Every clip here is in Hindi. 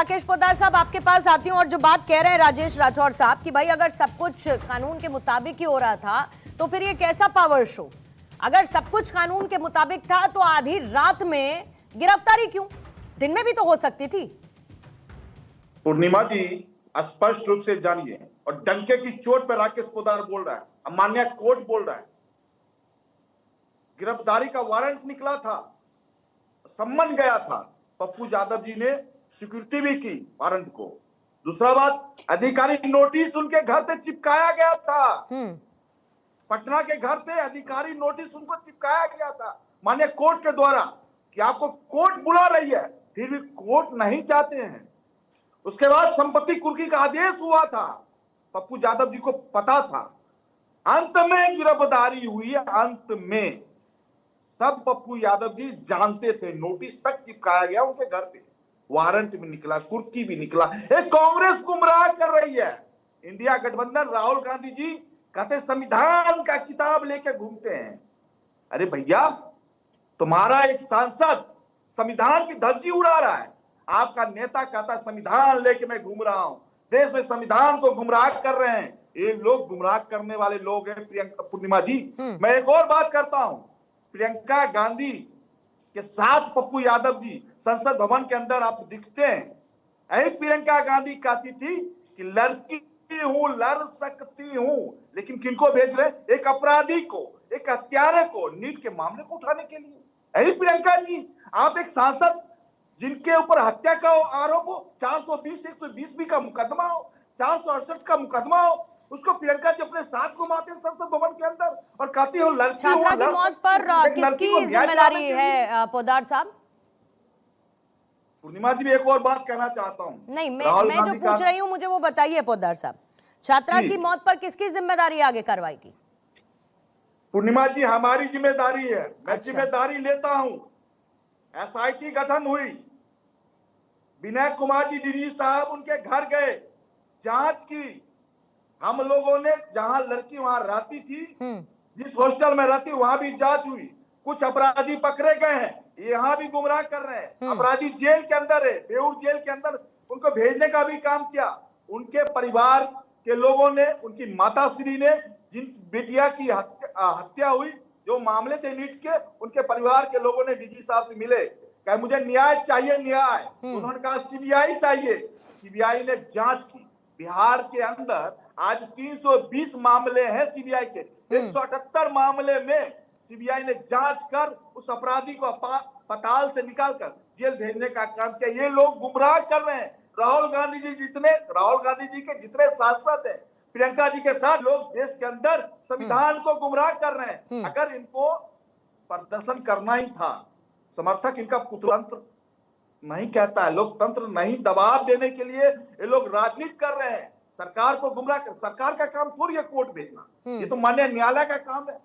राकेश पोद्दार साहब आपके पास आती हूँ और जो बात कह रहे हैं राजेश राठौर साहब कि भाई अगर सब कुछ कानून के मुताबिक ही हो रहा था तो फिर ये कैसा पावर शो। अगर सब कुछ कानून के मुताबिक था तो आधी रात में गिरफ्तारी क्यों, दिन में भी तो हो सकती थी। पूर्णिमा जी स्पष्ट रूप से जानिए और डंके की चोट पर राकेश पोद्दार बोल रहा है, माननीय कोर्ट बोल रहा है, गिरफ्तारी का वारंट निकला था, सम्मन गया था, पप्पू यादव जी ने स्वीकृति भी की वारंट को। दूसरा बात, अधिकारी नोटिस उनके घर पे चिपकाया गया था, पटना के घर पे अधिकारी नोटिस उनको चिपकाया गया था माननीय कोर्ट के द्वारा कि आपको कोर्ट बुला रही है, फिर भी कोर्ट नहीं चाहते हैं। उसके बाद संपत्ति कुर्की का आदेश हुआ था, पप्पू यादव जी को पता था, अंत में गिरफ्तारी हुई। अंत में सब पप्पू यादव जी जानते थे, नोटिस तक चिपकाया गया उनके घर पे, वारंट भी निकला, कुर्की भी निकला। एक कांग्रेस गुमराह कर रही है, इंडिया गठबंधन, राहुल गांधी जी कहते संविधान का किताब लेके घूमते हैं। अरे भैया, तुम्हारा एक सांसद संविधान की धज्जी उड़ा रहा है, आपका नेता कहता संविधान लेके मैं घूम रहा हूं, देश में संविधान को गुमराह कर रहे हैं। ये लोग गुमराह करने वाले लोग हैं प्रियंका, पूर्णिमा जी। मैं एक और बात करता हूं, प्रियंका गांधी के साथ पप्पू यादव जी संसद भवन के अंदर आप दिखते हैं। यही प्रियंका गांधी कहती थी कि लड़की हूं, लड़ सकती हूं, लेकिन किनको भेज रहे, एक अपराधी को, एक हत्यारे को नीट के मामले को उठाने के लिए। यही प्रियंका जी, आप एक सांसद जिनके ऊपर हत्या का आरोप हो, 420 120 भी का मुकदमा हो, 468 का मुकदमा हो, उसको प्रियंका जी अपने साथ घुमाते हैं संसद भवन के अंदर और कहती हो लड़की छात्रा की मौत पर किसकी जिम्मेदारी है पोद्दार साहब? पूर्णिमा जी एक और बात कहना चाहता हूँ। नहीं, मैं जो पूछ रही हूँ मुझे वो बताइए पोद्दार साहब, छात्रा की मौत पर किसकी जिम्मेदारी आगे कार्रवाई की? पूर्णिमा जी हमारी जिम्मेदारी है, मैं जिम्मेदारी लेता हूँ। एसआईटी गठन हुई, विनय कुमार जी डीजी साहब उनके घर गए, जांच की। हम लोगों ने, जहां लड़की वहां रहती थी, जिस हॉस्टल में रहती वहां भी जांच हुई। कुछ अपराधी पकड़े गए हैं, यहाँ भी गुमराह कर रहे हैं। अपराधी जेल के अंदर है, बेऊर जेल के अंदर, उनको भेजने का भी काम किया। उनके परिवार के लोगों ने, उनकी माताश्री ने, जिन बेटिया की हत्या हुई, जो मामले थे नीट के, उनके परिवार के लोगों ने डीजी साहब से मिले, कहा मुझे न्याय चाहिए, न्याय। उन्होंने कहा सीबीआई चाहिए, सीबीआई ने जांच की। बिहार के अंदर आज 320 मामले हैं सीबीआई के, 178 मामले में सीबीआई ने जांच कर उस अपराधी को पताल से निकालकर जेल भेजने का काम किया। ये लोग गुमराह कर रहे हैं। राहुल गांधी जी के जितने सांसद हैं, प्रियंका जी के साथ लोग देश के अंदर संविधान को गुमराह कर रहे हैं। अगर इनको प्रदर्शन करना ही था, समर्थक इनका पुत्रतंत्र नहीं कहता है, लोकतंत्र नहीं, दबाव देने के लिए ये लोग राजनीति कर रहे हैं, सरकार को गुमराह कर। सरकार का काम थोड़ी है कोर्ट भेजना, ये तो माननीय न्यायालय का काम है,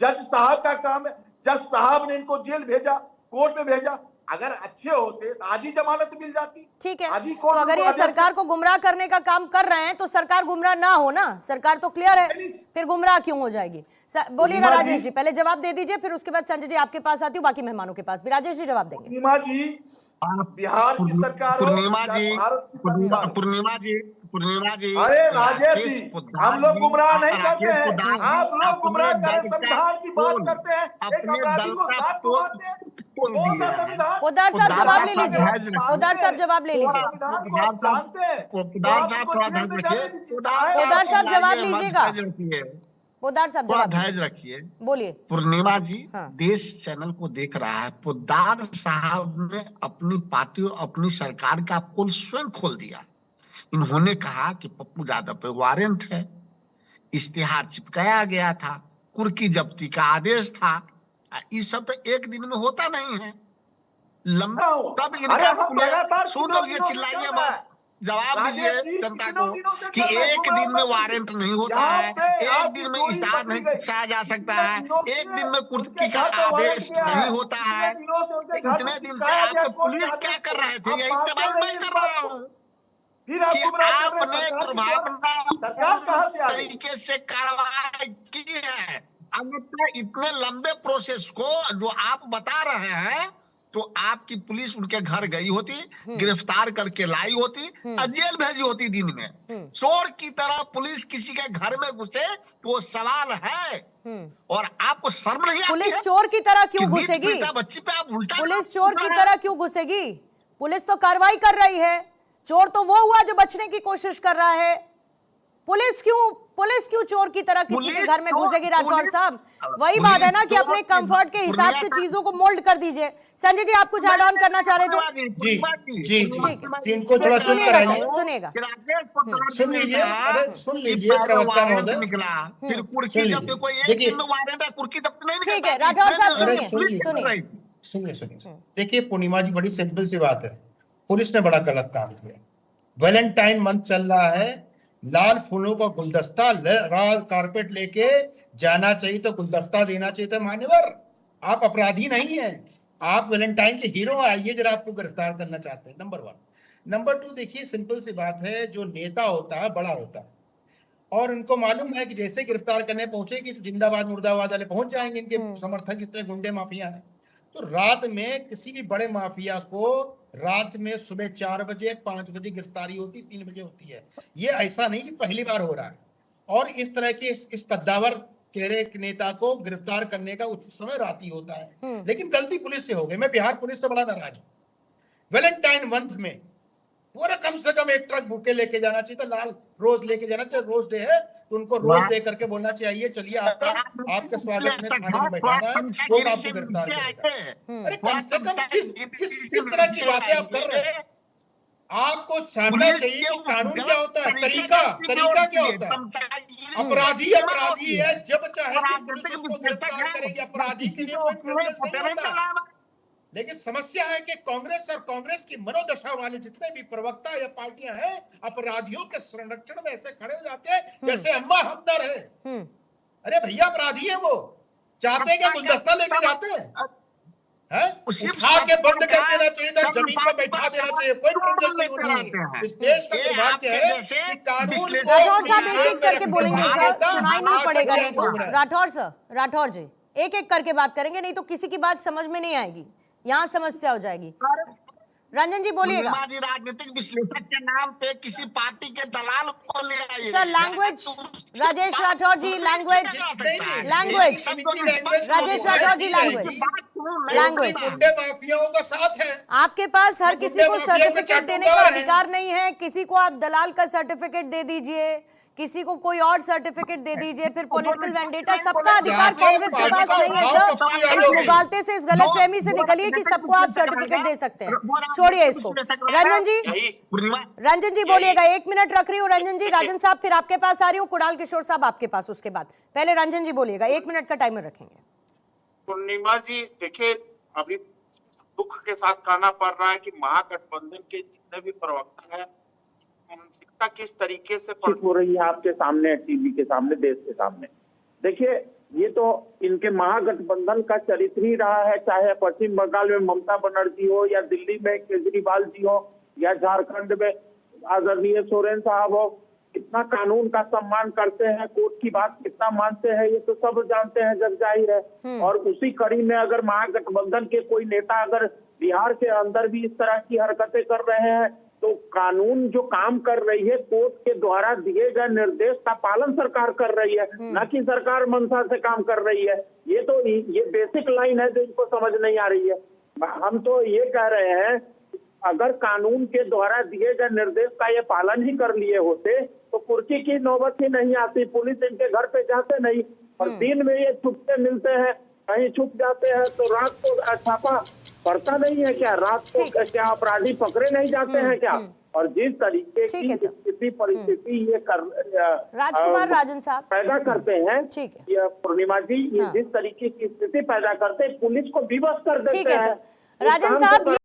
जज साहब का काम है। जज साहब ने इनको जेल भेजा, कोर्ट में भेजा। अगर अच्छे होते तो आज ही जमानत मिल जाती। ठीक है, तो अगर ये सरकार को गुमराह करने का काम कर रहे हैं तो सरकार गुमराह ना हो ना, सरकार तो क्लियर है, फिर गुमराह क्यों हो जाएगी? बोलिएगा राजेश जी, पहले जवाब दे दीजिए, फिर उसके बाद संजय जी आपके पास आती हूँ, बाकी मेहमानों के पास भी। राजेश जी जवाब देंगे। पूर्णिमा जी, बिहार की सरकार, पूर्णिमा जी, अरे राजेश जी, हम लोग गुमराह नहीं करते हैं, आप लोग गुमराह करें, संविधान की बात करते हैं, एक अपराधी को साथ घुमाते हैं। पोद्दार साहब जवाब ले लीजिए, पोद्दार साहब जवाब ले लीजिए, पोद्दार साहब जवाब लीजिएगा, पोद्दार साहब थोड़ा धैर्य रखिए। बोलिए। पूर्णिमा जी, देश चैनल को देख रहा है, पोद्दार साहब ने अपनी पार्टी और अपनी सरकार का पोल स्वयं खोल दिया। इन्होंने कहा कि पप्पू यादव पे वारंट है, इश्तिहार चिपकाया गया था, कुर्की जब्ती का आदेश था। ये सब तो एक दिन में होता नहीं है, लंबा। तब इनका सुन तो लिए, चिल्लाइए मत, जवाब दीजिए जनता को कि एक दिन में वारंट नहीं होता है, एक दिन में इश्तिहार नहीं चिपकाया जा सकता है, एक दिन में कुर्की का आदेश नहीं होता है। इतने दिन से आपके पुलिस क्या कर रहे थे, यही सवाल मैं कर रहा हूँ कि आपने दुर्भावनापूर्ण तरीके से कार्रवाई की है। अब इतने लंबे प्रोसेस को जो आप बता रहे हैं, तो आपकी पुलिस उनके घर गई होती, गिरफ्तार करके लाई होती और जेल भेजी होती दिन में। चोर की तरह पुलिस किसी के घर में घुसे तो वो सवाल है। और आपको शर्म नहीं आती पुलिस है? चोर की तरह क्यों कि नीट घुसेगी? पीड़िता बच्ची पे आप उल्टा पुलिस चोर की तरह क्यों घुसेगी? पुलिस तो कार्रवाई कर रही है। चोर तो वो हुआ जो बचने की कोशिश कर रहा है। पुलिस क्यों चोर की तरह किसी के घर में घुसेगी? राठौर साहब, वही बात है ना कि अपने कंफर्ट के हिसाब से चीजों को मोल्ड कर दीजिए। संजय जी, आप कुछ ऐड ऑन करना चाह रहे थे? जी, इनको थोड़ा सुन कर आइए। सुनिएगा। सुन लीजिए, अरे सुन लीजिए प्रवक्ता महोदय। निकला, फिर कुर्की सुन जब्त लीजिए। कोई एक देखिए, दिन में वारंट है, कुर्की जब्त नहीं ठीक है, निकलता। राठौर साहब इसलिए सुनिए। सुनिए। देखिए पूर्णिमा जी, बड़ी सिंपल सी बात है, पुलिस ने बड़ा गलत काम किया। वैलेंटाइन मंथ चल रहा है, लाल फूलों का गुलदस्ता लाल कारपेट लेके जाना चाहिए, तो गुलदस्ता देना चाहिए था। मान्यवर, आप अपराधी नहीं हैं, आप वैलेंटाइन के हीरो आइए जरा, आपको गिरफ्तार करना चाहते हैं। नंबर 1। नंबर 2, देखिए सिंपल सी बात है, जो नेता होता है बड़ा होता है, और उनको मालूम है कि जैसे गिरफ्तार करने पहुंचेगी तो जिंदाबाद मुर्दाबाद वाले पहुंच जाएंगे, इनके समर्थक इतने गुंडे माफिया हैं। तो रात में किसी भी बड़े माफिया को रात में सुबह 4 बजे 5 बजे गिरफ्तारी होती, 3 बजे होती है। ये ऐसा नहीं कि पहली बार हो रहा है। और इस तरह के इस कद्दावर चेहरे के नेता को गिरफ्तार करने का उचित समय रात ही होता है। लेकिन गलती पुलिस से हो गई। मैं बिहार पुलिस से बड़ा नाराज हूं। वैलेंटाइन मंथ में पूरा कम से कम एक ट्रक बुके लेके जाना चाहिए था, लाल रोज लेके जाना चाहिए। रोज डे है तो उनको रोज दे करके बोलना चाहिए, चलिए आपके स्वागत में थाने में बैठाना है, वो आपको गिरफ्तार करेगा। अरे कम से कम किस तरह की बातें आप कर रहे हैं? आपको जानना चाहिए कि कानून क्या होता है, तरीका क्या होता है। अपराधी है, जब चाहे पुलिस उसको गिरफ्तार करेगी। अपराधी के लिए कोई प्रिविलेज नहीं होता। लेकिन समस्या है कि कांग्रेस और कांग्रेस की मनोदशा वाले जितने भी प्रवक्ता या पार्टियां हैं, अपराधियों के संरक्षण में ऐसे खड़े हो जाते हैं जैसे अम्मा हमदर है। अरे भैया, अपराधी है वो, चाहते हैं कि गुलदस्ता लेके जाते हैं, उठा के बंद कर देना चाहिए था, जमीन पर बैठा देना चाहिए, कोई प्रिविलेज नहीं होना चाहिए। इस देश का दुर्भाग्य है कि कानून को राठौर साहब एक-एक करके बोलेंगे सर, सुनाई नहीं पड़ेगा नहीं तो। राठौर जी एक-एक करके बात करेंगे, नहीं तो किसी की बात समझ में नहीं आएगी, यहाँ समस्या हो जाएगी। रंजन जी बोलिएगा। राजनीतिक विश्लेषक के नाम पे किसी पार्टी के दलाल को ले आइए। सर लैंग्वेज, राजेश राठौर जी लैंग्वेज, राजेश राठौर जी लैंग्वेज। माफियाओं का साथ है। आपके पास हर किसी को सर्टिफिकेट देने का अधिकार नहीं है। किसी को आप दलाल का सर्टिफिकेट दे दीजिए, किसी को कोई और सर्टिफिकेट दे दीजिए, फिर पॉलिटिकल वेंडेटा, सबका अधिकार कांग्रेस के पास नहीं है सर। इस मुगालते से, इस गलतफहमी से निकलिए कि सबको आप सर्टिफिकेट दे सकते हैं। छोड़िए इसको। रंजन जी बोलिएगा। 1 मिनट रख रही हूँ रंजन जी। राजन साहब फिर आपके पास आ रही हूँ, कुणाल किशोर साहब आपके पास, उसके बाद पहले रंजन जी बोलिएगा। 1 मिनट का टाइमर रखेंगे। पूर्णिमा जी देखिए, अभी दुख के साथ कहना पड़ रहा है कि महागठबंधन के जितने भी प्रवक्ता हैं, मानसिकता किस तरीके से हो रही है आपके सामने, टीवी के सामने, देश के सामने। देखिए, ये तो इनके महागठबंधन का चरित्र ही रहा है, चाहे पश्चिम बंगाल में ममता बनर्जी हो, या दिल्ली में केजरीवाल जी हो, या झारखंड में आदरणीय सोरेन साहब हो। कितना कानून का सम्मान करते हैं, कोर्ट की बात कितना मानते हैं, ये तो सब जानते हैं, जग जाहिर है। और उसी कड़ी में अगर महागठबंधन के कोई नेता अगर बिहार के अंदर भी इस तरह की हरकतें कर रहे हैं, तो कानून जो काम कर रही है, कोर्ट के द्वारा दिए गए निर्देश का पालन सरकार कर रही है, न कि सरकार मंशा से काम कर रही है। ये बेसिक लाइन है जो इनको समझ नहीं आ रही है। हम तो ये कह रहे हैं, अगर कानून के द्वारा दिए गए निर्देश का ये पालन ही कर लिए होते तो कुर्सी की नौबत ही नहीं आती, पुलिस इनके घर पे जाते नहीं। और दिन में ये छुपते मिलते हैं, कहीं छुप जाते हैं, तो रात को छापा पड़ता नहीं है क्या? रात को क्या अपराधी पकड़े नहीं जाते हैं क्या? और जिस तरीके की स्थिति परिस्थिति ये राजकुमार राजन साहब पैदा करते हैं, ये पूर्णिमा जी, ये जिस तरीके की स्थिति पैदा करते हैं, पुलिस को विवश कर देते हैं। राजन साहब